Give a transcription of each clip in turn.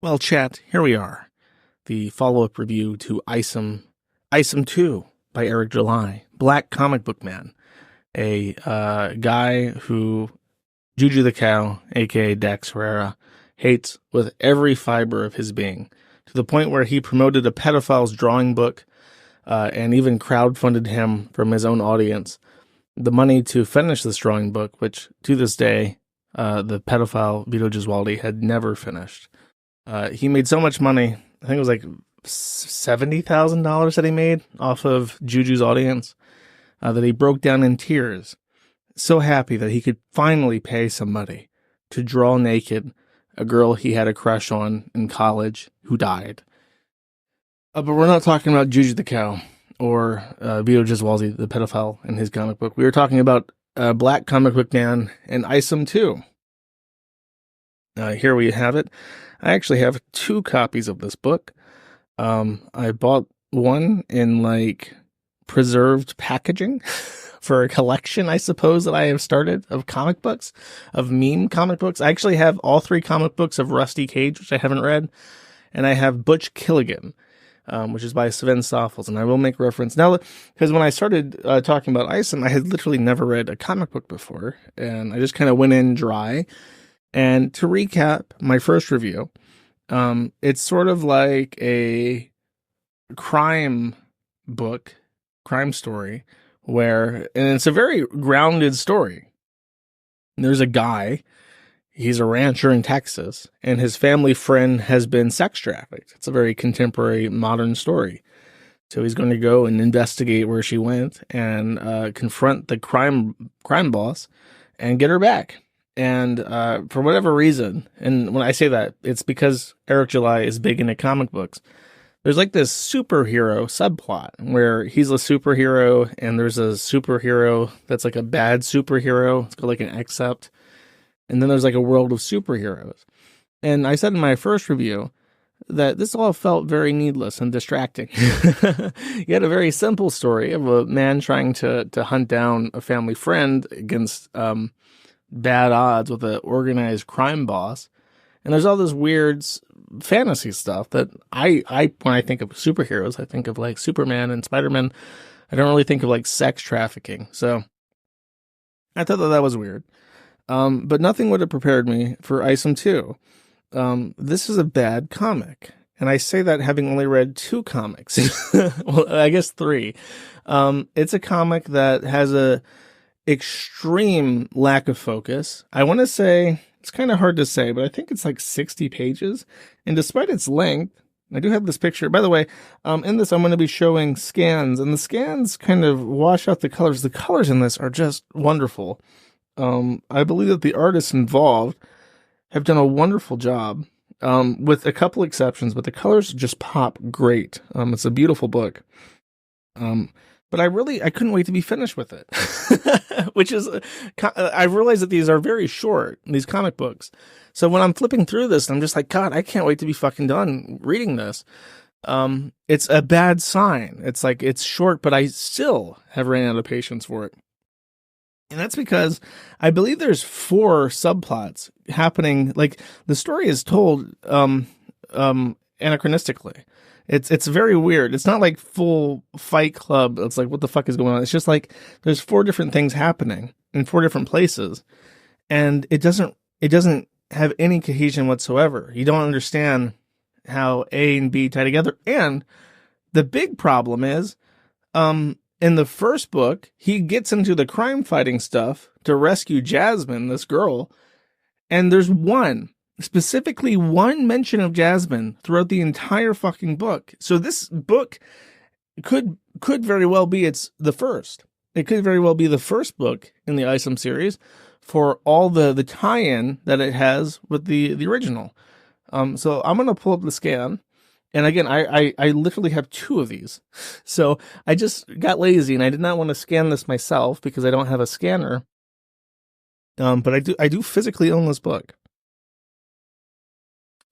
Well, chat, here we are. The follow-up review to Isom 2 by Eric July, Black Comic Book Man, a guy who Juju the Cow, aka Dax Herrera, hates with every fiber of his being, to the point where he promoted a pedophile's drawing book and even crowdfunded him from his own audience the money to finish this drawing book, which to this day the pedophile Vito Gesualdi had never finished. He made so much money. I think it was like $70,000 that he made off of Juju's audience that he broke down in tears. So happy that he could finally pay somebody to draw naked a girl he had a crush on in college who died. But we're not talking about Juju the Cow or Vito Gesualdi, the pedophile, in his comic book. We were talking about Black Comic Book Man and Isom 2. Here we have it. I actually have 2 copies of this book. I bought one in like preserved packaging for a collection, I suppose, that I have started of comic books, of meme comic books. I actually have all 3 comic books of Rusty Cage, which I haven't read, and I have Butch Killigan, which is by Sven Stoffels, and I will make reference now, because when I started talking about Isom, I had literally never read a comic book before, and I just kind of went in dry. And to recap my first review, it's sort of like a crime book, crime story, and it's a very grounded story. There's a guy, he's a rancher in Texas, and his family friend has been sex trafficked. It's a very contemporary, modern story. So he's going to go and investigate where she went and confront the crime boss and get her back. And for whatever reason, and when I say that, it's because Eric July is big into comic books. There's like this superhero subplot where he's a superhero and there's a superhero that's like a bad superhero. It's called like an Accept. And then there's like a world of superheroes. And I said in my first review that this all felt very needless and distracting. You had a very simple story of a man trying to hunt down a family friend against bad odds with an organized crime boss. And there's all this weird fantasy stuff that I when I think of superheroes, I think of like Superman and Spider-Man. I don't really think of like sex trafficking. So I thought that was weird. But nothing would have prepared me for Isom 2. This is a bad comic. And I say that having only read 2 comics. Well, I guess 3. It's a comic that has a extreme lack of focus. I want to say, it's kind of hard to say, but I think it's like 60 pages. And despite its length, I do have this picture. By the way, in this, I'm going to be showing scans, and the scans kind of wash out the colors. The colors in this are just wonderful. I believe that the artists involved have done a wonderful job, with a couple exceptions, but the colors just pop great. It's a beautiful book. But I couldn't wait to be finished with it, which is, I realized that these are very short, these comic books. So when I'm flipping through this, I'm just like, God, I can't wait to be fucking done reading this. It's a bad sign. It's like, it's short, but I still have ran out of patience for it. And that's because I believe there's 4 subplots happening. Like the story is told, anachronistically. It's very weird. It's not like full Fight Club. It's like, what the fuck is going on? It's just like there's 4 different things happening in 4 different places, and it doesn't have any cohesion whatsoever. You don't understand how A and B tie together. And the big problem is, in the first book, he gets into the crime fighting stuff to rescue Jasmine, this girl, and there's specifically one mention of Jasmine throughout the entire fucking book. So this book could very well be the first. It could very well be the first book in the Isom series for all the tie-in that it has with the original. So I'm going to pull up the scan. And again, I literally have 2 of these. So I just got lazy and I did not want to scan this myself because I don't have a scanner. But I do physically own this book.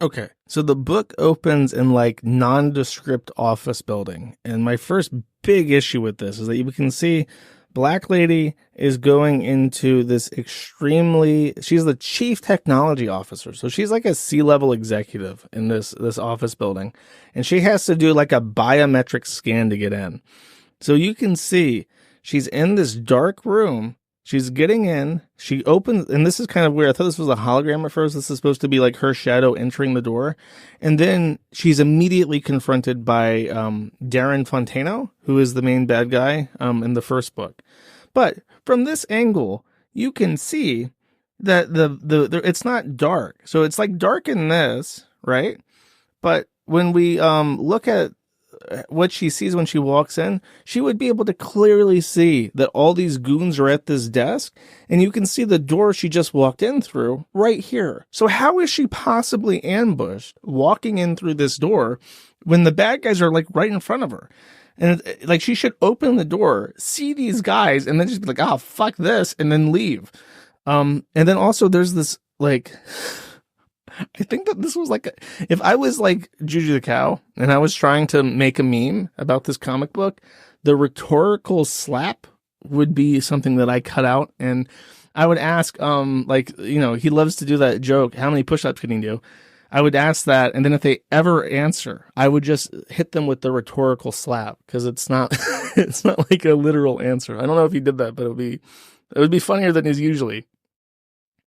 Okay, so the book opens in like nondescript office building, and my first big issue with this is that you can see Black Lady is going into this she's the chief technology officer. So she's like a C-level executive in this office building. And she has to do like a biometric scan to get in. So you can see she's in this dark room. She's getting in. She opens, and this is kind of weird. I thought this was a hologram at first. This is supposed to be like her shadow entering the door. And then she's immediately confronted by Darren Fontano, who is the main bad guy in the first book. But from this angle, you can see that the it's not dark. So it's like dark in this, right? But when we look at what she sees when she walks in, she would be able to clearly see that all these goons are at this desk, and you can see the door she just walked in through right here. So how is she possibly ambushed walking in through this door when the bad guys are like right in front of her? And like she should open the door, see these guys, and then just be like, "Oh, fuck this," and then leave. And then also there's this like, I think that this was like, if I was like Juju the Cow and I was trying to make a meme about this comic book, the rhetorical slap would be something that I cut out, and I would ask, like, you know, he loves to do that joke, how many push-ups can he do? I would ask that, and then if they ever answer, I would just hit them with the rhetorical slap, because it's not, it's not like a literal answer. I don't know if he did that, but it would be funnier than is usually.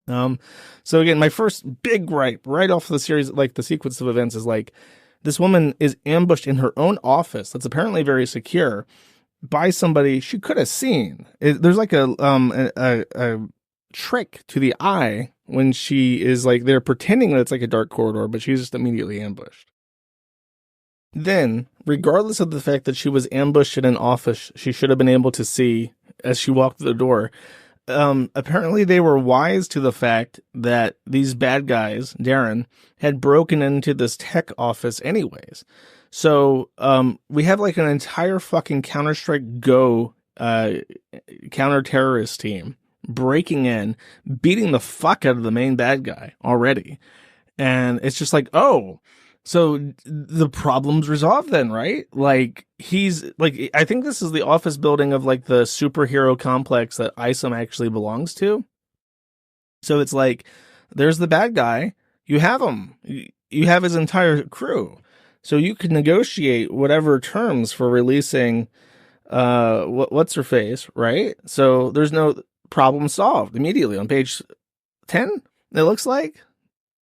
So again, my first big gripe right off the series, like the sequence of events, is like this woman is ambushed in her own office that's apparently very secure by somebody she could have seen. There's like a trick to the eye when she is like, they're pretending that it's like a dark corridor, but she's just immediately ambushed. Then, regardless of the fact that she was ambushed in an office she should have been able to see as she walked through the door, apparently they were wise to the fact that these bad guys, Darren, had broken into this tech office anyways. So, we have like an entire fucking Counter-Strike Go, counter-terrorist team breaking in, beating the fuck out of the main bad guy already. And it's just like, oh, so the problem's resolved then, right? Like, he's like, I think this is the office building of like the superhero complex that Isom actually belongs to. So it's like, there's the bad guy. You have him. You have his entire crew. So you can negotiate whatever terms for releasing, what's her face, right? So there's no problem solved immediately on page 10. It looks like,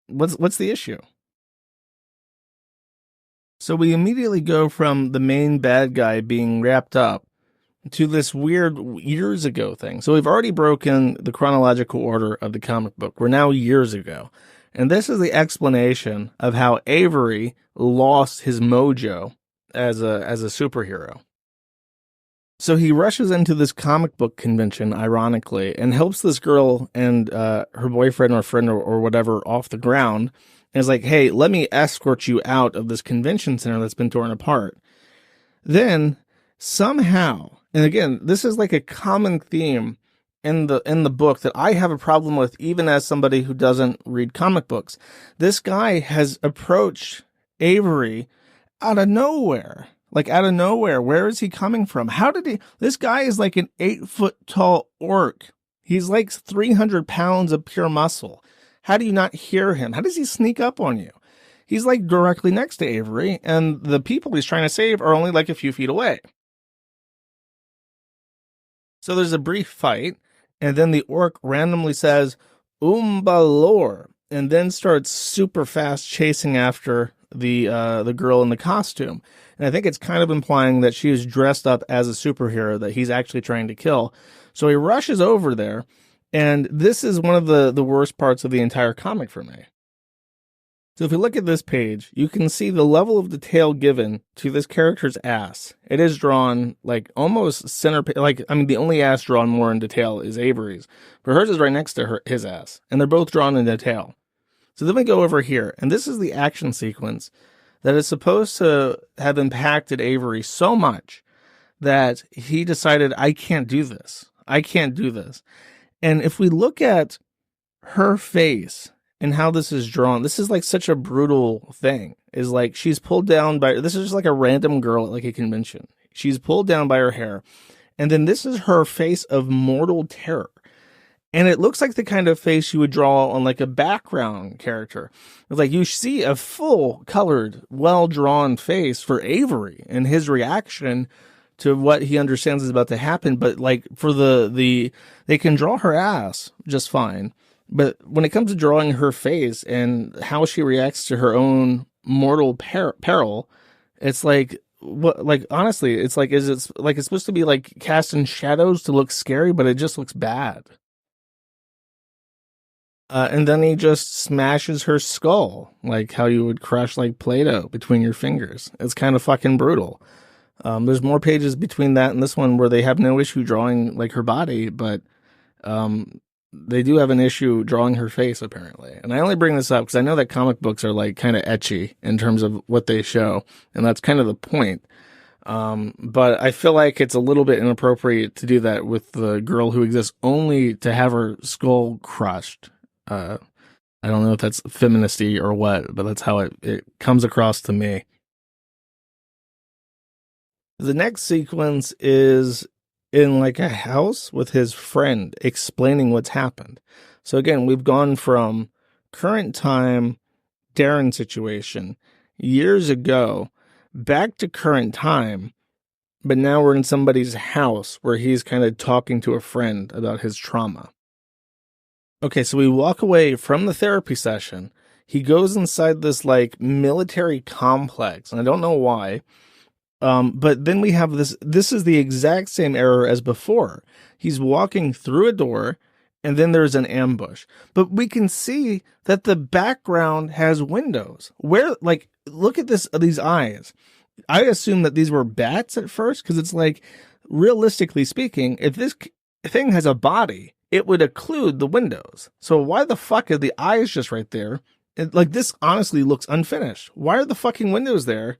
what's the issue? So we immediately go from the main bad guy being wrapped up to this weird years ago thing. So we've already broken the chronological order of the comic book. We're now years ago. And this is the explanation of how Avery lost his mojo as a superhero. So he rushes into this comic book convention, ironically, and helps this girl and her boyfriend or friend or whatever off the ground. And is like, hey, let me escort you out of this convention center that's been torn apart. Then somehow, and again, this is like a common theme in the book that I have a problem with, even as somebody who doesn't read comic books. This guy has approached Avery out of nowhere. Like, out of nowhere. Where is he coming from? This guy is like an 8-foot tall orc. He's like 300 pounds of pure muscle. How do you not hear him? How does he sneak up on you? He's like directly next to Avery, and the people he's trying to save are only like a few feet away. So there's a brief fight, and then the orc randomly says, Umbalor, and then starts super fast chasing after the girl in the costume. And I think it's kind of implying that she is dressed up as a superhero that he's actually trying to kill. So he rushes over there, and this is one of the worst parts of the entire comic for me. So if you look at this page, you can see the level of detail given to this character's ass. It is drawn like almost center, like, I mean, the only ass drawn more in detail is Avery's, but hers is right next to his ass, and they're both drawn in detail. So then we go over here, and this is the action sequence that is supposed to have impacted Avery so much that he decided, I can't do this. I can't do this. And if we look at her face and how this is drawn, this is like such a brutal thing. Is like she's pulled down by, this is just like a random girl at like a convention. She's pulled down by her hair, And then this is her face of mortal terror. And it looks like the kind of face you would draw on like a background character. It's like you see a full colored, well drawn face for Avery and his reaction to what he understands is about to happen. But like for they can draw her ass just fine. But when it comes to drawing her face and how she reacts to her own mortal peril, it's like, what, like, honestly, it's like, is it like it's supposed to be like casting shadows to look scary, but it just looks bad. And then he just smashes her skull, like how you would crush like Play-Doh between your fingers. It's kind of fucking brutal. There's more pages between that and this one where they have no issue drawing like her body, but they do have an issue drawing her face apparently. And I only bring this up because I know that comic books are like kind of etchy in terms of what they show, and that's kind of the point. But I feel like it's a little bit inappropriate to do that with the girl who exists only to have her skull crushed. I don't know if that's feministy or what, but that's how it comes across to me. The next sequence is in like a house with his friend explaining what's happened. So again, we've gone from current time Darren situation years ago back to current time, but now we're in somebody's house where he's kind of talking to a friend about his trauma. Okay, so we walk away from the therapy session. He goes inside this like military complex, and I don't know why. But then we have this. This is the exact same error as before. He's walking through a door, and then there's an ambush. But we can see that the background has windows. Where, like, look at these eyes. I assume that these were bats at first, because it's like, realistically speaking, if this thing has a body, it would occlude the windows. So why the fuck are the eyes just right there? Like, this honestly looks unfinished. Why are the fucking windows there?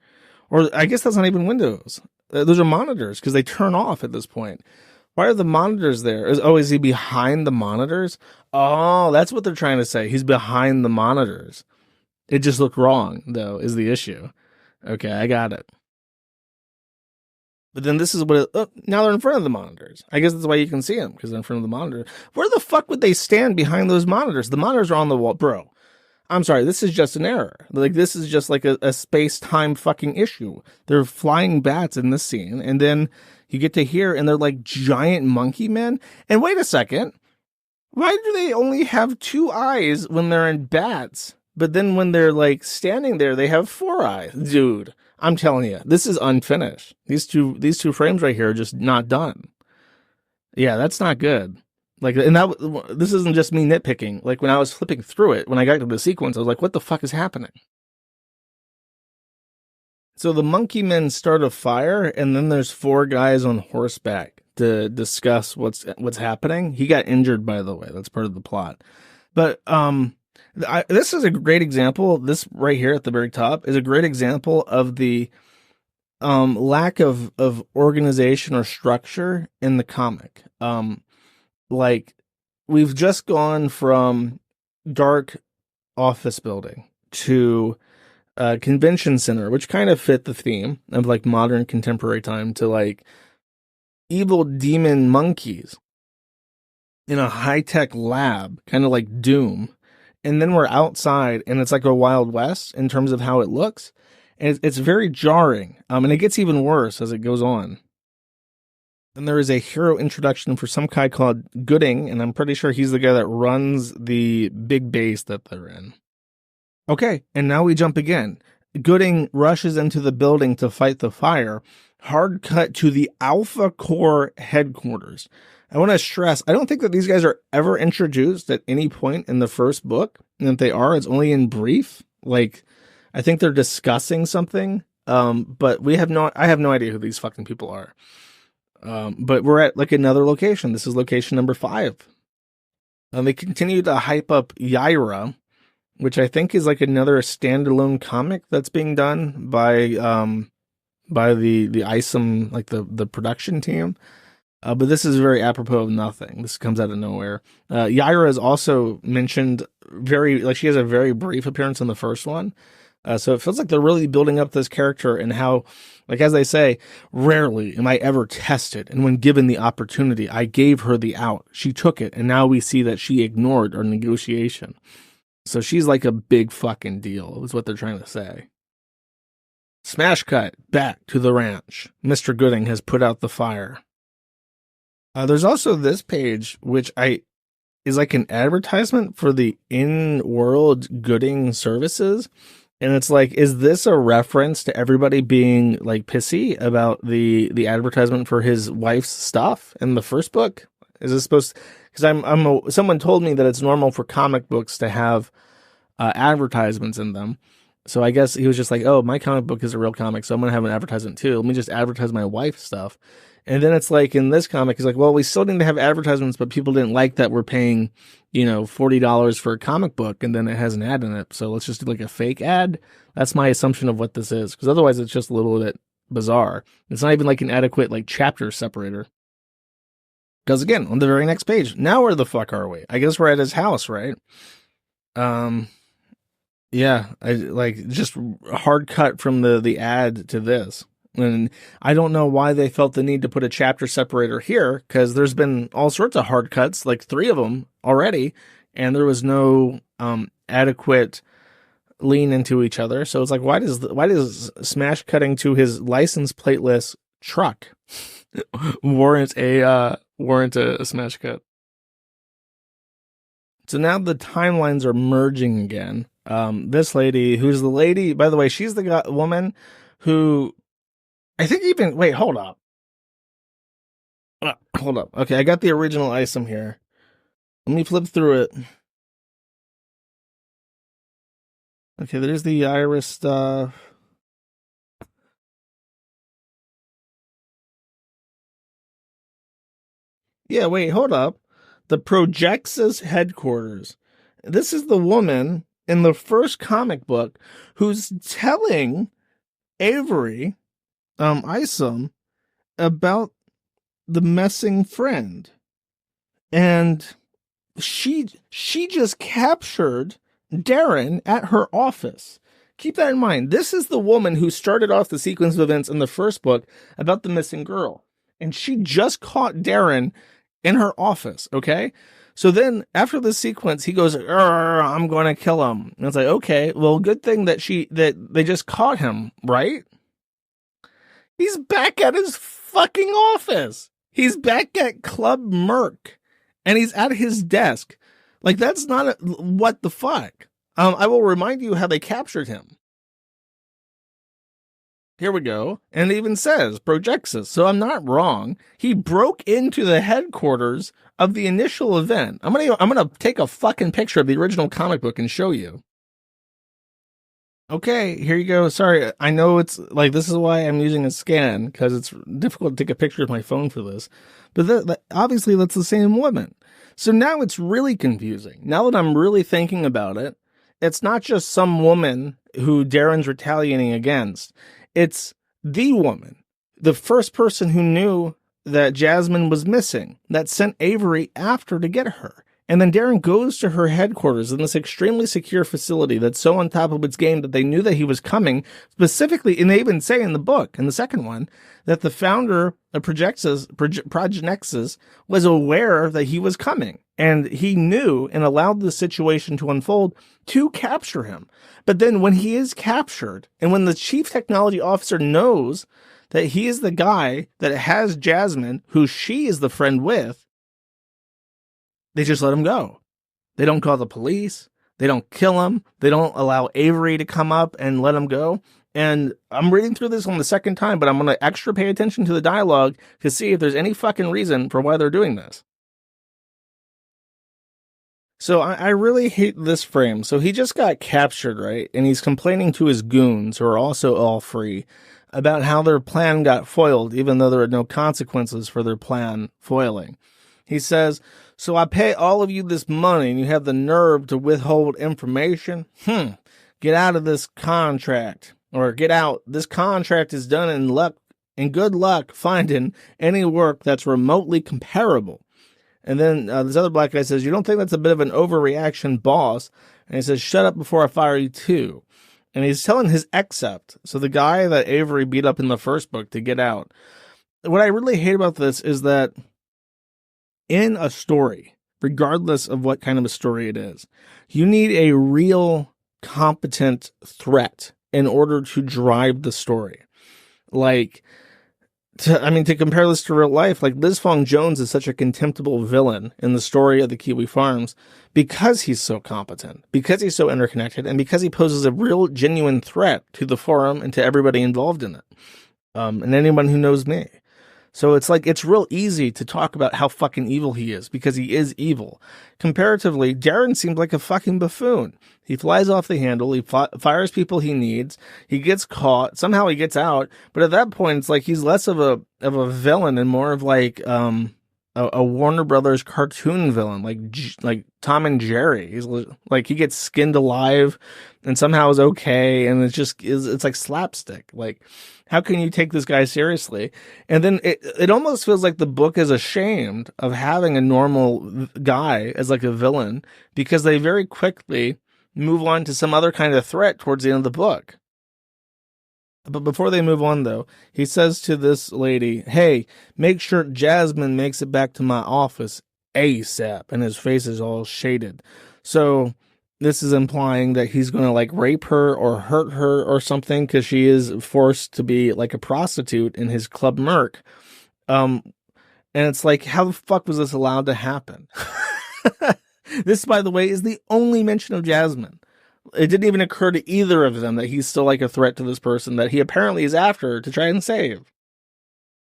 Or I guess that's not even windows. Those are monitors because they turn off at this point. Why are the monitors there? Is he behind the monitors? Oh, that's what they're trying to say. He's behind the monitors. It just looked wrong, though, is the issue. Okay, I got it. But then this is what now they're in front of the monitors. I guess that's why you can see them, because they're in front of the monitor. Where the fuck would they stand behind those monitors? The monitors are on the wall. Bro, I'm sorry, this is just an error. Like, this is just like a space-time fucking issue. They're flying bats in this scene, and then you get to hear, and they're like giant monkey men. And wait a second, why do they only have 2 eyes when they're in bats? But then when they're like standing there, they have 4 eyes. Dude, I'm telling you, this is unfinished. These two frames right here are just not done. Yeah, that's not good. Like, and this isn't just me nitpicking. Like, when I was flipping through it, when I got to the sequence, I was like, what the fuck is happening? So the monkey men start a fire, and then there's 4 guys on horseback to discuss what's happening. He got injured, by the way. That's part of the plot. But this is a great example. This right here at the very top is a great example of the lack of organization or structure in the comic. Like, we've just gone from dark office building to convention center, which kind of fit the theme of like modern contemporary time, to like evil demon monkeys in a high-tech lab, kind of like Doom. And then we're outside, and it's like a Wild West in terms of how it looks. And it's very jarring. And it gets even worse as it goes on. Then there is a hero introduction for some guy called Gooding, and I'm pretty sure he's the guy that runs the big base that they're in. Okay, and now we jump again. Gooding rushes into the building to fight the fire. Hard cut to the Alpha Core headquarters. I want to stress, I don't think that these guys are ever introduced at any point in the first book. And if they are, it's only in brief. Like, I think they're discussing something. But I have no idea who these fucking people are. But we're at like another location. This is location number 5. They continue to hype up Yaira, which I think is like another standalone comic that's being done by the Isom, like the production team. But this is very apropos of nothing. This comes out of nowhere. Yaira is also mentioned she has a very brief appearance in the first one, So it feels like they're really building up this character and how, like, as they say, rarely am I ever tested. And when given the opportunity, I gave her the out. She took it. And now we see that she ignored our negotiation. So she's like a big fucking deal, is what they're trying to say. Smash cut back to the ranch. Mr. Gooding has put out the fire. There's also this page, which is like an advertisement for the in-world Gooding services. And it's like, is this a reference to everybody being like pissy about the advertisement for his wife's stuff in the first book? Is this supposed? Because someone told me that it's normal for comic books to have advertisements in them. So I guess he was just like, oh, my comic book is a real comic, so I'm going to have an advertisement too. Let me just advertise my wife's stuff. And then it's like in this comic, he's like, well, we still need to have advertisements, but people didn't like that we're paying, $40 for a comic book and then it has an ad in it. So let's just do like a fake ad. That's my assumption of what this is. Because otherwise it's just a little bit bizarre. It's not even like an adequate like chapter separator. Because again, on the very next page, now where the fuck are we? I guess we're at his house, right? Yeah, I like just a hard cut from the ad to this. And I don't know why they felt the need to put a chapter separator here, because there's been all sorts of hard cuts, like 3 of them already, and there was no adequate lean into each other. So it's like, why does smash cutting to his license plateless truck warrant a smash cut? So now the timelines are merging again. This lady, who's the lady, by the way, she's the woman who I think even, wait, hold up. Hold up. Okay, I got the original Isom here. Let me flip through it. Okay, there's the iris stuff. Yeah, wait, hold up. The Projexus headquarters. This is the woman in the first comic book who's telling Avery, Isom, about the missing friend. And she just captured Darren at her office. Keep that in mind. This is the woman who started off the sequence of events in the first book about the missing girl. And she just caught Darren in her office, okay? So then after the sequence, he goes, I'm going to kill him. And it's like, okay, well, good thing that they just caught him, right? He's back at his fucking office. He's back at Club Merc. And he's at his desk. Like, that's not what the fuck? I will remind you how they captured him. Here we go. And it even says Projexus. So I'm not wrong. He broke into the headquarters of the initial event. I'm gonna take a fucking picture of the original comic book and show you. Okay, here you go. Sorry, I know it's like, this is why I'm using a scan, because it's difficult to take a picture with my phone for this. But obviously that's the same woman. So now it's really confusing. Now that I'm really thinking about it, it's not just some woman who Darren's retaliating against. It's the woman, the first person who knew that Jasmine was missing, that sent Avery after to get her. And then Darren goes to her headquarters in this extremely secure facility that's so on top of its game that they knew that he was coming. Specifically, and they even say in the book, in the second one, that the founder of Projexus was aware that he was coming. And he knew and allowed the situation to unfold to capture him. But then when he is captured, and when the chief technology officer knows that he is the guy that has Jasmine, who she is the friend with, they just let him go. They don't call the police. They don't kill him. They don't allow Avery to come up and let him go. And I'm reading through this on the second time, but I'm going to extra pay attention to the dialogue to see if there's any fucking reason for why they're doing this. So I really hate this frame. So he just got captured, right? And he's complaining to his goons, who are also all free, about how their plan got foiled, even though there are no consequences for their plan foiling. He says, so I pay all of you this money and you have the nerve to withhold information? Get out of this contract. Or get out. This contract is done in good luck finding any work that's remotely comparable. And then this other black guy says, you don't think that's a bit of an overreaction, boss? And he says, shut up before I fire you too. and he's telling his accept. So the guy that Avery beat up in the first book to get out. What I really hate about this is that in a story, regardless of what kind of a story it is, you need a real competent threat in order to drive the story. Like, to compare this to real life, like Liz Fong Jones is such a contemptible villain in the story of the Kiwi Farms because he's so competent, because he's so interconnected, and because he poses a real genuine threat to the forum and to everybody involved in it. And anyone who knows me. So it's like, it's real easy to talk about how fucking evil he is because he is evil. Comparatively, Darren seems like a fucking buffoon. He flies off the handle. He fires people he needs. He gets caught. Somehow he gets out. But at that point, it's like he's less of a villain and more of like a Warner Brothers cartoon villain, like Tom and Jerry. He's like, he gets skinned alive and somehow is okay. And it's like slapstick. Like, how can you take this guy seriously? And then it almost feels like the book is ashamed of having a normal guy as like a villain because they very quickly move on to some other kind of threat towards the end of the book. But before they move on, though, he says to this lady, hey, make sure Jasmine makes it back to my office ASAP. And his face is all shaded. So this is implying that he's going to like rape her or hurt her or something because she is forced to be like a prostitute in his Club Merc. And it's like, how the fuck was this allowed to happen? This, by the way, is the only mention of Jasmine. It didn't even occur to either of them that he's still like a threat to this person that he apparently is after to try and save.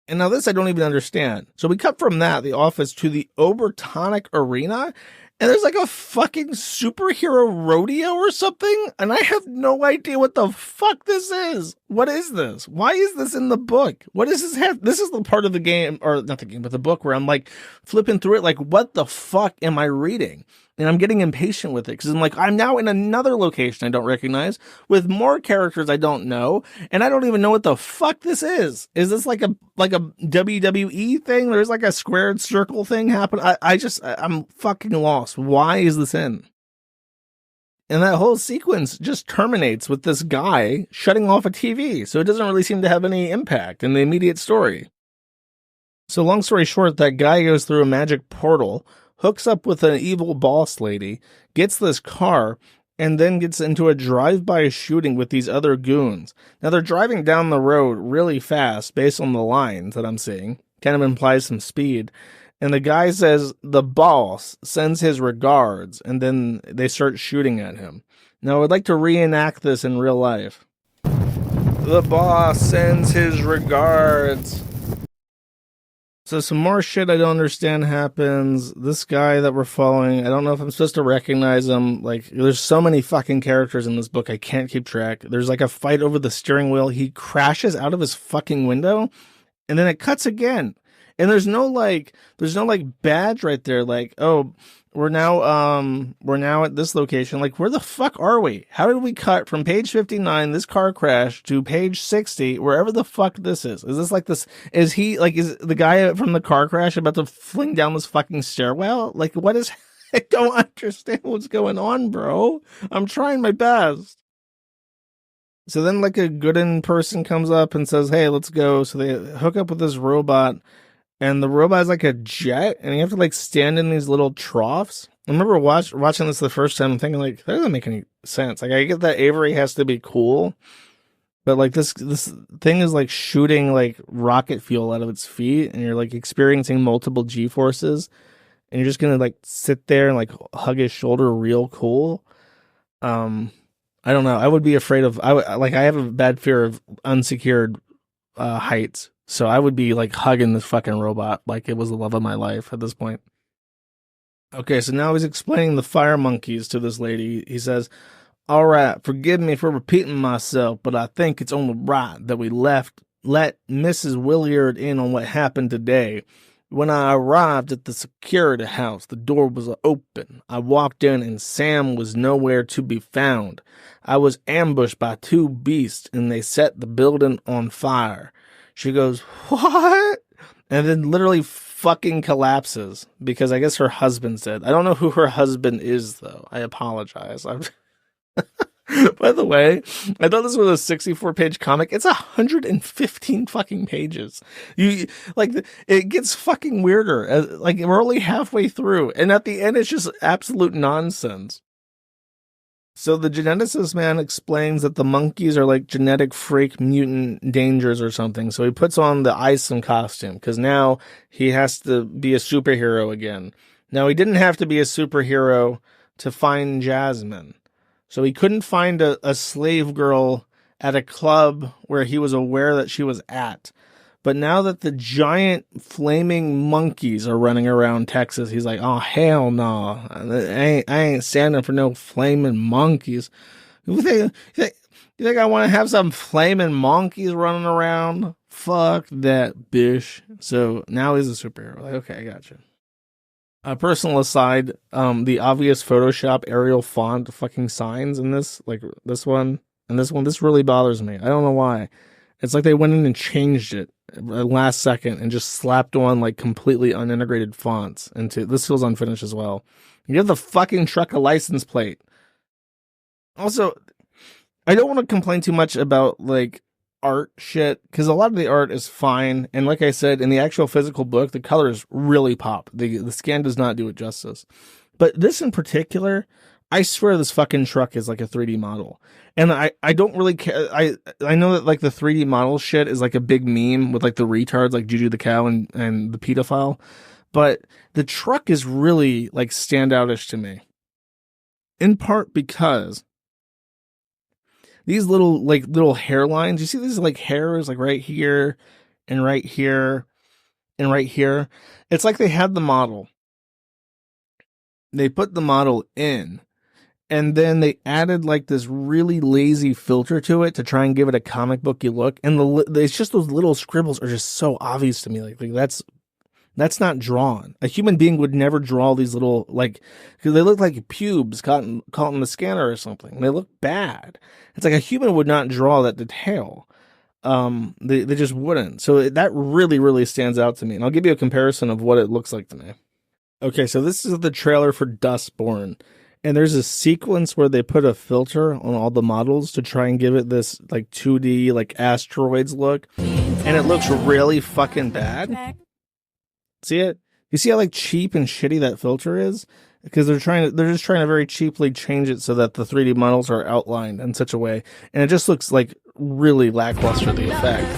And now this I don't even understand. So we cut from that, the office, to the Obertonic Arena, and there's like a fucking superhero rodeo or something, and I have no idea what the fuck this is. What is this? Why is this in the book? What does this have? This is the part of the game, or not the game, but the book where I'm like flipping through it, like, what the fuck am I reading? And I'm getting impatient with it because I'm like, I'm now in another location I don't recognize with more characters I don't know. And I don't even know what the fuck this is. Is this like a WWE thing? There's like a squared circle thing happen. I'm fucking lost. Why is this in? And that whole sequence just terminates with this guy shutting off a TV. So it doesn't really seem to have any impact in the immediate story. So long story short, that guy goes through a magic portal, hooks up with an evil boss lady, gets this car, and then gets into a drive-by shooting with these other goons. Now, they're driving down the road really fast based on the lines that I'm seeing. Kind of implies some speed. And the guy says, the boss sends his regards, and then they start shooting at him. Now, I would like to reenact this in real life. The boss sends his regards. So some more shit I don't understand happens. This guy that we're following, I don't know if I'm supposed to recognize him. Like, there's so many fucking characters in this book, I can't keep track. There's like a fight over the steering wheel. He crashes out of his fucking window, and then it cuts again. And there's no badge right there. Like, oh, we're now at this location. Like, where the fuck are we? How did we cut from page 59, this car crash, to page 60, wherever the fuck this is? Is this like this? Is the guy from the car crash about to fling down this fucking stairwell? Like, what is, I don't understand what's going on, bro. I'm trying my best. So then like a Gooden person comes up and says, hey, let's go. So they hook up with this robot. And the robot is like a jet, and you have to like stand in these little troughs. I remember watching this the first time and thinking like, that doesn't make any sense. Like, I get that Avery has to be cool, but like this thing is like shooting like rocket fuel out of its feet, and you're like experiencing multiple G-forces, and you're just gonna like sit there and like hug his shoulder real cool. I don't know. I would be afraid of, I have a bad fear of unsecured heights. So I would be like hugging this fucking robot like it was the love of my life at this point. Okay, so now he's explaining the fire monkeys to this lady. He says, all right, forgive me for repeating myself, but I think it's only right that we let Mrs. Williard in on what happened today. When I arrived at the security house, the door was open. I walked in and Sam was nowhere to be found. I was ambushed by two beasts and they set the building on fire. She goes, what? And then literally fucking collapses because I guess her husband said. I don't know who her husband is, though. I apologize. By the way, I thought this was a 64-page comic. It's 115 fucking pages. You like it gets fucking weirder. Like we're only halfway through, and at the end, it's just absolute nonsense. So the geneticist man explains that the monkeys are like genetic freak mutant dangers or something. So he puts on the Isom costume because now he has to be a superhero again. Now he didn't have to be a superhero to find Jasmine. So he couldn't find a slave girl at a club where he was aware that she was at. But now that the giant flaming monkeys are running around Texas, he's like, oh, hell no. I ain't standing for no flaming monkeys. You think I want to have some flaming monkeys running around? Fuck that bitch. So now he's a superhero. Like, okay, I gotcha. A personal aside, the obvious Photoshop Arial font fucking signs in this, like this one and this really bothers me. I don't know why. It's like they went in and changed it last second and just slapped on like completely unintegrated fonts into this. Feels unfinished as well. You have the fucking truck a license plate. Also, I don't want to complain too much about like art shit because a lot of the art is fine, and like I said, in the actual physical book, the colors really pop. The scan does not do it justice. But this in particular, I swear this fucking truck is like a 3D model. And I don't really care. I know that like the 3D model shit is like a big meme with like the retards like Juju the cow and the pedophile. But the truck is really like standoutish to me. In part because these little hairlines, you see these like hairs like right here and right here and right here. It's like they had the model. They put the model in. And then they added like this really lazy filter to it to try and give it a comic booky look. And it's just those little scribbles are just so obvious to me. Like that's not drawn. A human being would never draw these little because they look like pubes caught in the scanner or something. They look bad. It's like a human would not draw that detail. They just wouldn't. So that really, really stands out to me. And I'll give you a comparison of what it looks like to me. Okay, so this is the trailer for Dustborn. And there's a sequence where they put a filter on all the models to try and give it this like 2D like asteroids look. And it looks really fucking bad. See it? You see how like cheap and shitty that filter is? Because they're just trying to very cheaply change it so that the 3D models are outlined in such a way. And it just looks like really lackluster, the effect.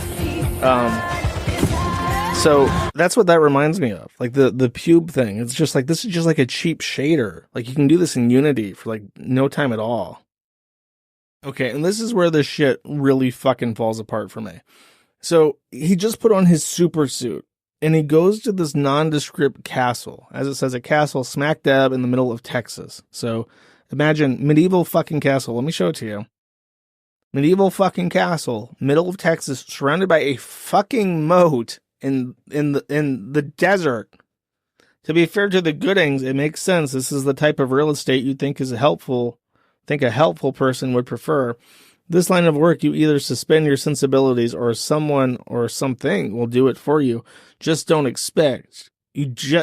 So that's what that reminds me of. Like the pube thing. It's just like, this is just like a cheap shader. Like you can do this in Unity for like no time at all. Okay, and this is where this shit really fucking falls apart for me. So he just put on his super suit and he goes to this nondescript castle. As it says, a castle smack dab in the middle of Texas. So imagine medieval fucking castle. Let me show it to you. Medieval fucking castle, middle of Texas, surrounded by a fucking moat. In the desert. To be fair to the Goodings, it makes sense. This is the type of real estate you think a helpful person would prefer. This line of work, you either suspend your sensibilities or someone or something will do it for you. Just don't expect.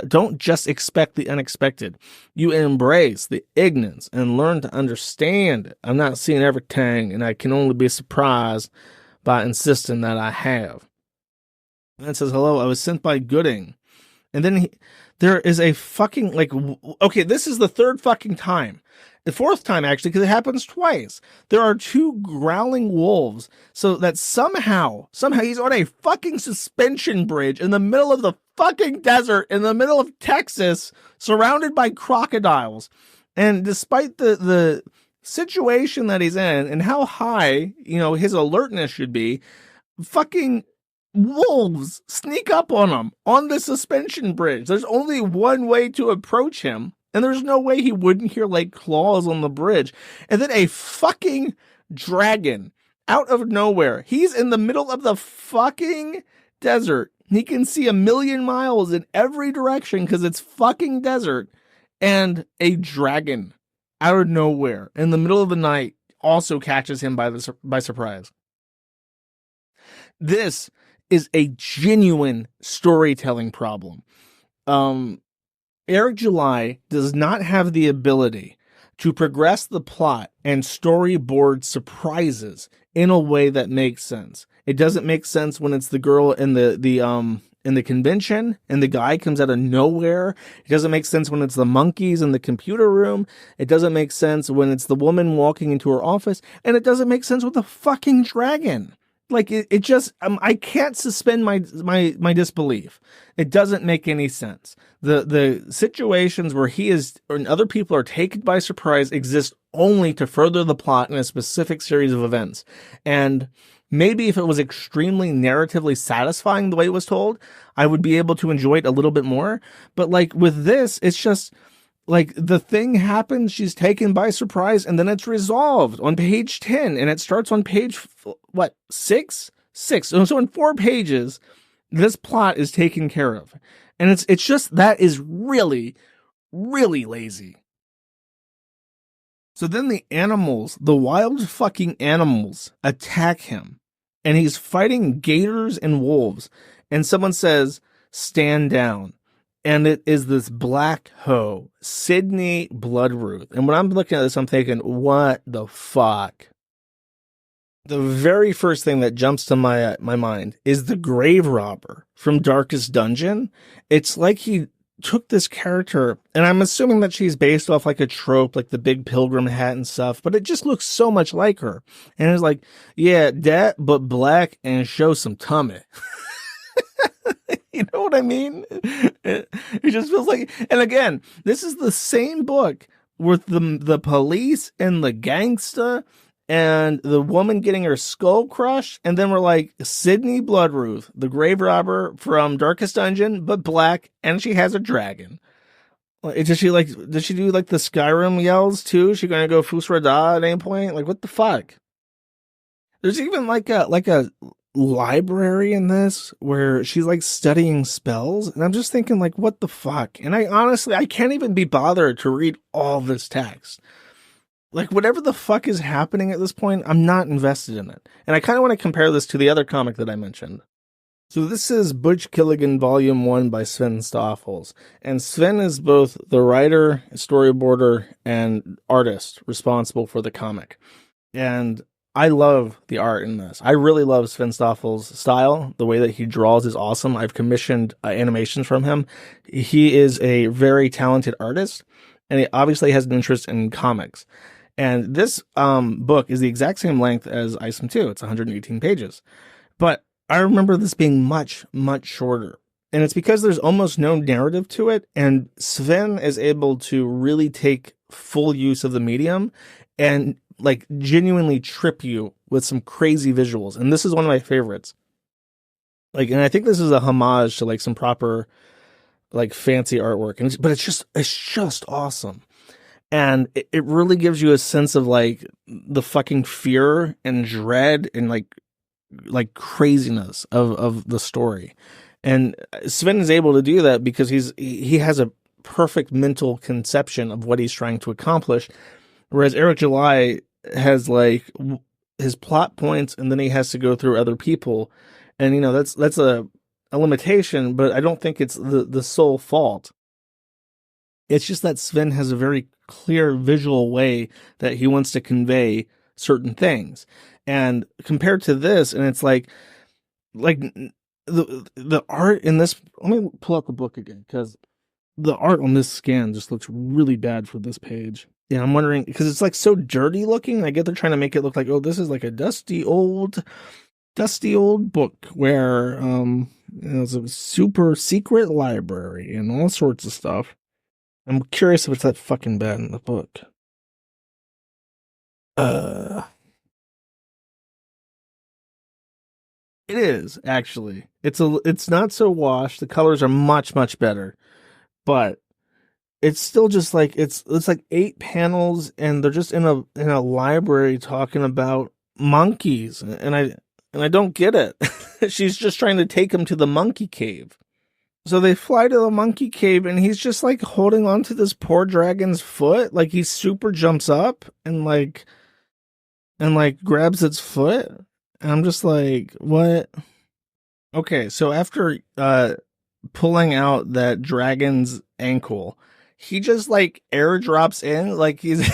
Don't just expect the unexpected. You embrace the ignorance and learn to understand it. I'm not seeing everything, and I can only be surprised by insisting that I have. And it says, hello, I was sent by Gooding. And then there is a fucking, okay, this is the third fucking time. The fourth time, actually, because it happens twice. There are two growling wolves. So that somehow he's on a fucking suspension bridge in the middle of the fucking desert, in the middle of Texas, surrounded by crocodiles. And despite the situation that he's in and how high, his alertness should be, fucking wolves sneak up on him on the suspension bridge. There's only one way to approach him, and there's no way he wouldn't hear like claws on the bridge. And then a fucking dragon out of nowhere. He's in the middle of the fucking desert. He can see 1,000,000 miles in every direction because it's fucking desert. And a dragon out of nowhere in the middle of the night also catches him by surprise. This is a genuine storytelling problem. Eric July does not have the ability to progress the plot and storyboard surprises in a way that makes sense. It doesn't make sense when it's the girl in the convention and the guy comes out of nowhere. It doesn't make sense when it's the monkeys in the computer room. It doesn't make sense when it's the woman walking into her office, and it doesn't make sense with the fucking dragon. Like it just, I can't suspend my disbelief. It doesn't make any sense. The situations where he is or other people are taken by surprise exist only to further the plot in a specific series of events. And maybe if it was extremely narratively satisfying the way it was told, I would be able to enjoy it a little bit more. But like with this, it's just like the thing happens, she's taken by surprise, and then it's resolved on page 10, and it starts on page, what, 6? 6. So in 4 pages, this plot is taken care of. And it's just, that is really, really lazy. So then the animals, the wild fucking animals, attack him, and he's fighting gators and wolves, and someone says, "Stand down." And it is this black hoe, Sydney Bloodruth. And when I'm looking at this, I'm thinking, what the fuck? The very first thing that jumps to my mind is the grave robber from Darkest Dungeon. It's like he took this character, and I'm assuming that she's based off like a trope, like the big pilgrim hat and stuff, but it just looks so much like her. And it's like, yeah, that, but black and show some tummy. You know what I mean? It just feels like, and again, this is the same book with the police and the gangsta and the woman getting her skull crushed, and then we're like, Sydney Bloodruth, the grave robber from Darkest Dungeon, but black, and she has a dragon. Does she do like the Skyrim yells too? Is she gonna go Fusrada at any point? Like, what the fuck? There's even like a library in this where she's like studying spells, and I'm just thinking like, what the fuck? And I can't even be bothered to read all this text. Like, whatever the fuck is happening at this point, I'm not invested in it. And I kind of want to compare this to the other comic that I mentioned. So this is Butch Killigan Volume 1 by Sven Stoffels. And Sven is both the writer, storyboarder, and artist responsible for the comic. And I love the art in this. I really love Sven Stoffels' style. The way that he draws is awesome. I've commissioned animations from him. He is a very talented artist, and he obviously has an interest in comics. And this book is the exact same length as Isom 2. It's 118 pages. But I remember this being much, much shorter. And it's because there's almost no narrative to it. And Sven is able to really take full use of the medium and like genuinely trip you with some crazy visuals. And this is one of my favorites. Like, and I think this is a homage to like some proper like fancy artwork. But it's just awesome. And it really gives you a sense of like the fucking fear and dread and like craziness of the story. And Sven is able to do that because he has a perfect mental conception of what he's trying to accomplish. Whereas Eric July has like his plot points, and then he has to go through other people. And, you know, that's a limitation, but I don't think it's the sole fault. It's just that Sven has a very clear visual way that he wants to convey certain things. And compared to this, and it's like the art in this, let me pull out the book again, because the art on this scan just looks really bad for this page. Yeah, I'm wondering, because it's like so dirty looking. I get they're trying to make it look like, oh, this is like a dusty old book where it's a super secret library and all sorts of stuff. I'm curious if it's that fucking bad in the book. It is, actually. It's not so washed. The colors are much, much better. But it's still just like it's like 8 panels, and they're just in a library talking about monkeys, and I don't get it. She's just trying to take him to the monkey cave. So they fly to the monkey cave, and he's just like holding on to this poor dragon's foot, like he super jumps up and like grabs its foot. And I'm just like, what? Okay, so after pulling out that dragon's ankle, he just like airdrops in, like he's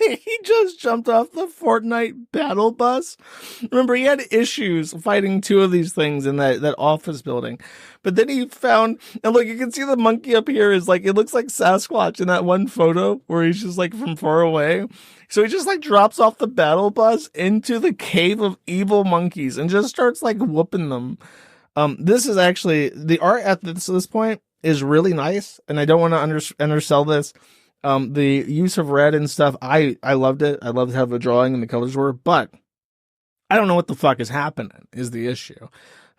He just jumped off the Fortnite battle bus. Remember, he had issues fighting two of these things in that office building. But then he found, and look, you can see the monkey up here is like, it looks like Sasquatch in that one photo where he's just like from far away. So he just like drops off the battle bus into the cave of evil monkeys and just starts like whooping them. This is actually, the art at this point is really nice, and I don't want to undersell this. The use of red and stuff, I loved it. I loved how the drawing and the colors were, but I don't know what the fuck is happening is the issue.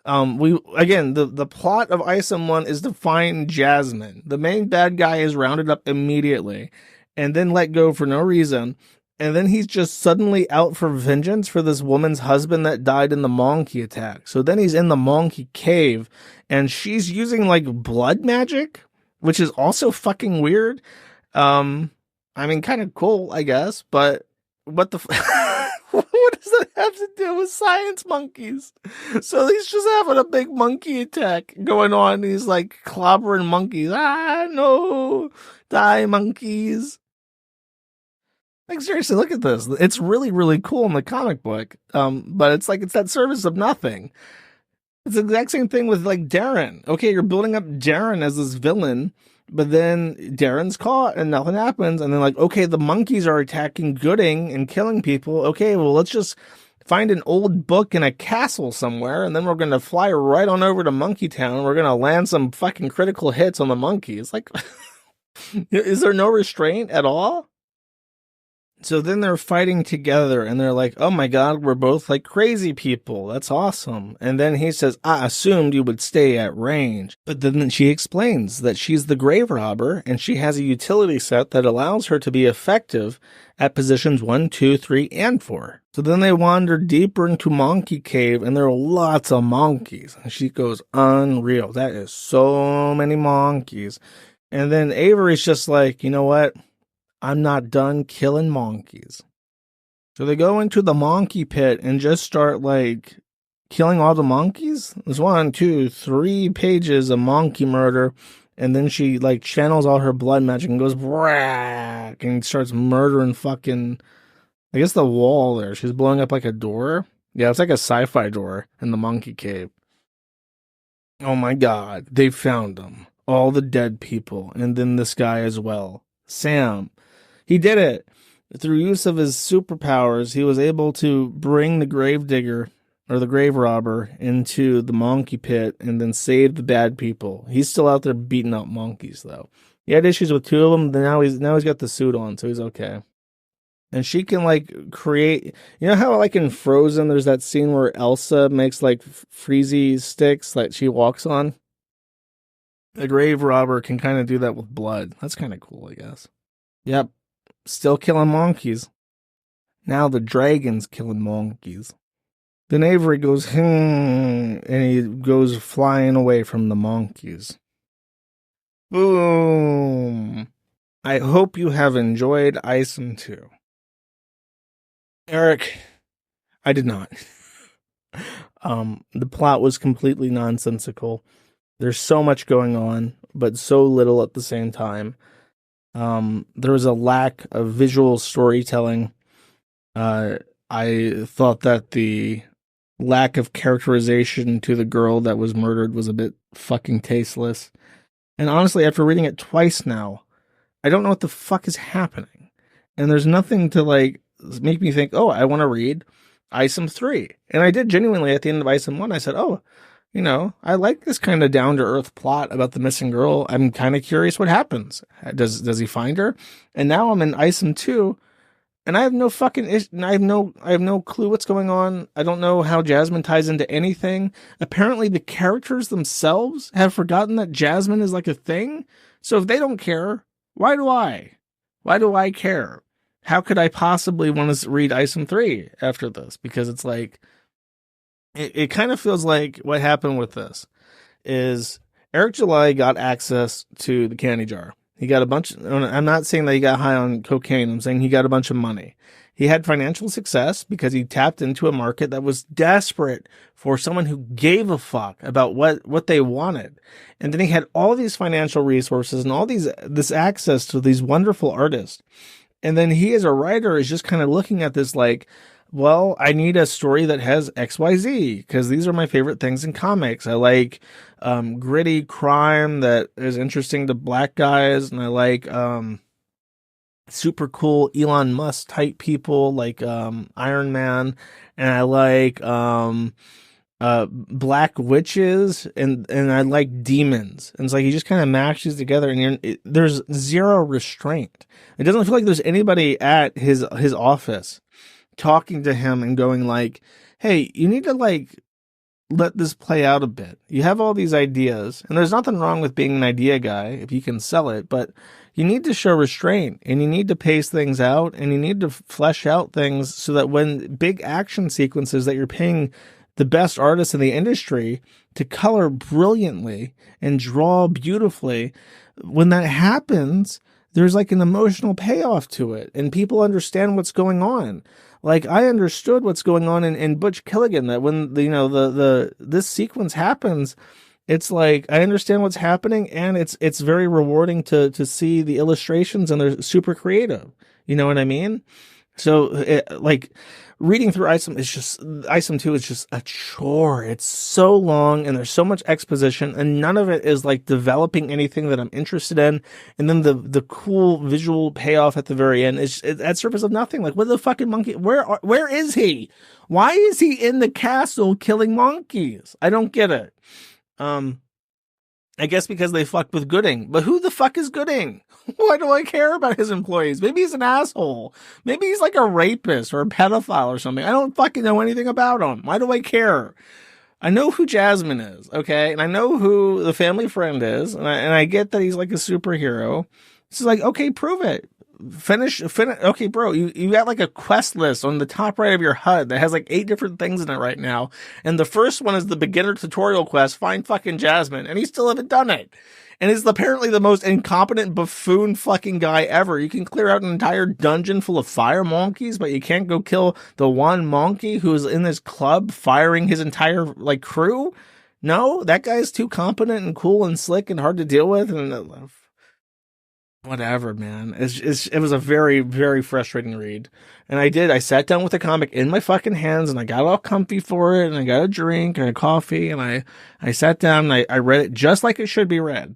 The plot of Isom 1 is to find Jasmine. The main bad guy is rounded up immediately and then let go for no reason. And then he's just suddenly out for vengeance for this woman's husband that died in the monkey attack. So then he's in the monkey cave and she's using like blood magic, which is also fucking weird. I mean, kind of cool, I guess, but what the what does that have to do with science monkeys? So he's just having a big monkey attack going on. He's like clobbering monkeys. Ah, no, die monkeys. Like, seriously, look at this. It's really, really cool in the comic book. But it's like, it's that service of nothing. It's the exact same thing with like Darren. Okay, you're building up Darren as this villain, but then Darren's caught and nothing happens. And then like, okay, the monkeys are attacking Gooding and killing people. Okay, well, let's just find an old book in a castle somewhere. And then we're going to fly right on over to Monkey Town. We're going to land some fucking critical hits on the monkeys. Like, is there no restraint at all? So then they're fighting together and they're like, oh my God, we're both like crazy people. That's awesome. And then he says, I assumed you would stay at range. But then she explains that she's the grave robber and she has a utility set that allows her to be effective at positions 1, 2, 3, and 4. So then they wander deeper into Monkey Cave and there are lots of monkeys. And she goes, unreal. That is so many monkeys. And then Avery's just like, you know what? I'm not done killing monkeys. So they go into the monkey pit and just start like killing all the monkeys. There's 1, 2, 3 pages of monkey murder. And then she like channels all her blood magic and goes brack and starts murdering fucking, I guess the wall there. She's blowing up like a door. Yeah, it's like a sci-fi door in the monkey cave. Oh my God, they found them. All the dead people. And then this guy as well. Sam. He did it. Through use of his superpowers, he was able to bring the gravedigger or the grave robber into the monkey pit and then save the bad people. He's still out there beating up monkeys though. He had issues with 2 of them, then now he's got the suit on, so he's okay. And she can like create, you know how like in Frozen there's that scene where Elsa makes like freezy sticks that she walks on? The grave robber can kind of do that with blood. That's kind of cool, I guess. Yep. Still killing monkeys. Now the dragon's killing monkeys. Then Avery goes, and he goes flying away from the monkeys. Boom. I hope you have enjoyed Isom 2. Eric, I did not. The plot was completely nonsensical. There's so much going on, but so little at the same time. There was a lack of visual storytelling. I thought that the lack of characterization to the girl that was murdered was a bit fucking tasteless. And honestly, after reading it twice now, I don't know what the fuck is happening. And there's nothing to like make me think, oh, I want to read Isom 3. And I did genuinely at the end of Isom 1, I said, oh, you know, I like this kind of down-to-earth plot about the missing girl. I'm kind of curious what happens. Does he find her? And now I'm in Isom 2, and I have no fucking I have no clue what's going on. I don't know how Jasmine ties into anything. Apparently, the characters themselves have forgotten that Jasmine is like a thing. So if they don't care, why do I? Why do I care? How could I possibly want to read Isom 3 after this? Because it's like, it kind of feels like what happened with this is Eric July got access to the candy jar. He got a bunch. I'm not saying that he got high on cocaine. I'm saying he got a bunch of money. He had financial success because he tapped into a market that was desperate for someone who gave a fuck about what they wanted. And then he had all these financial resources and all this access to these wonderful artists. And then he, as a writer, is just kind of looking at this like, well, I need a story that has XYZ because these are my favorite things in comics. I like gritty crime that is interesting to black guys, and I like super cool Elon Musk type people like Iron Man, and I like black witches, and I like demons. And it's like he just kind of mashes together, and there's zero restraint. It doesn't feel like there's anybody at his office talking to him and going like, hey, you need to like let this play out a bit. You have all these ideas, and there's nothing wrong with being an idea guy if you can sell it, but you need to show restraint, and you need to pace things out, and you need to flesh out things so that when big action sequences that you're paying the best artists in the industry to color brilliantly and draw beautifully, when that happens, there's like an emotional payoff to it, and people understand what's going on. Like, I understood what's going on in Butch Killigan, that when this sequence happens, it's like I understand what's happening, and it's very rewarding to see the illustrations, and they're super creative. You know what I mean? So like reading through Isom 2 is just a chore. It's so long, and there's so much exposition, and none of it is like developing anything that I'm interested in. And then the cool visual payoff at the very end is at surface of nothing. Like, what the fucking monkey? Where is he? Why is he in the castle killing monkeys? I don't get it. I guess because they fucked with Gooding. But who the fuck is Gooding? Why do I care about his employees? Maybe he's an asshole. Maybe he's like a rapist or a pedophile or something. I don't fucking know anything about him. Why do I care? I know who Jasmine is, okay? And I know who the family friend is. And I get that he's like a superhero. It's like, okay, prove it. Finish. Okay, bro, you got like a quest list on the top right of your HUD that has like 8 different things in it right now. And the first one is the beginner tutorial quest, find fucking Jasmine. And you still haven't done it. And he's apparently the most incompetent buffoon fucking guy ever. You can clear out an entire dungeon full of fire monkeys, but you can't go kill the one monkey who's in this club firing his entire like crew. No, that guy's too competent and cool and slick and hard to deal with. And whatever, man. It was a very, very frustrating read. And I sat down with the comic in my fucking hands, and I got all comfy for it, and I got a drink and a coffee, and I sat down and I read it just like it should be read.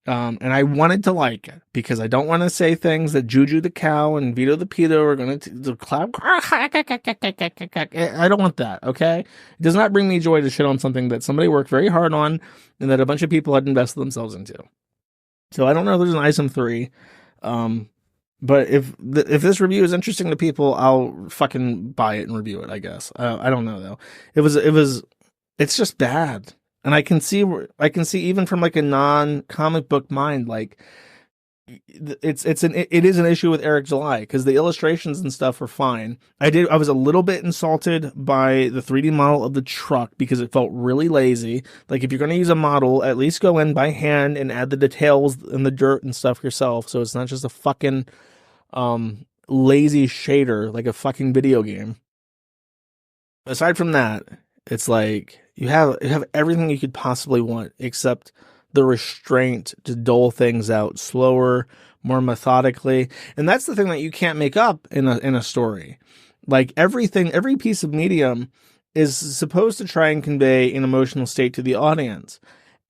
And I wanted to like it because I don't want to say things that Juju the cow and Vito the pedo are going to clap. I don't want that, okay? It does not bring me joy to shit on something that somebody worked very hard on and that a bunch of people had invested themselves into. So I don't know if there's an Isom 3. But if this review is interesting to people, I'll fucking buy it and review it, I guess. I don't know though. It's just bad. And I can see even from like a non-comic book mind, like it is an issue with Eric July because the illustrations and stuff are fine. I was a little bit insulted by the 3D model of the truck because it felt really lazy. Like, if you're going to use a model, at least go in by hand and add the details and the dirt and stuff yourself, so it's not just a fucking lazy shader like a fucking video game. Aside from that, it's like you have everything you could possibly want except the restraint to dole things out slower, more methodically. And that's the thing that you can't make up in a story. Like, every piece of medium is supposed to try and convey an emotional state to the audience.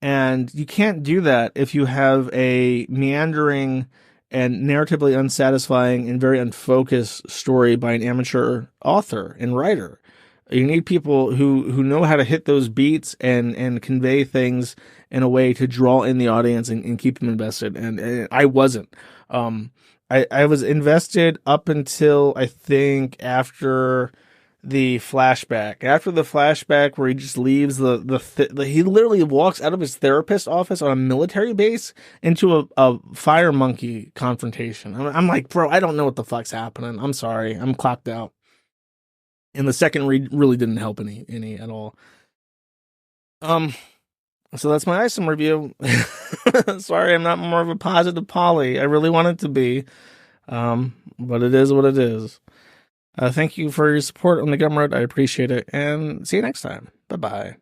And you can't do that if you have a meandering and narratively unsatisfying and very unfocused story by an amateur author and writer. You need people who know how to hit those beats and convey things in a way to draw in the audience and keep them invested. And I wasn't. I was invested up until I think after the flashback. After the flashback where he just leaves he literally walks out of his therapist's office on a military base into a fire monkey confrontation. I'm like, bro, I don't know what the fuck's happening. I'm sorry. I'm clapped out. And the second read really didn't help any at all. So that's my Isom review. Sorry, I'm not more of a positive Polly. I really want it to be. But it is what it is. Thank you for your support on the Gumroad. I appreciate it. And see you next time. Bye-bye.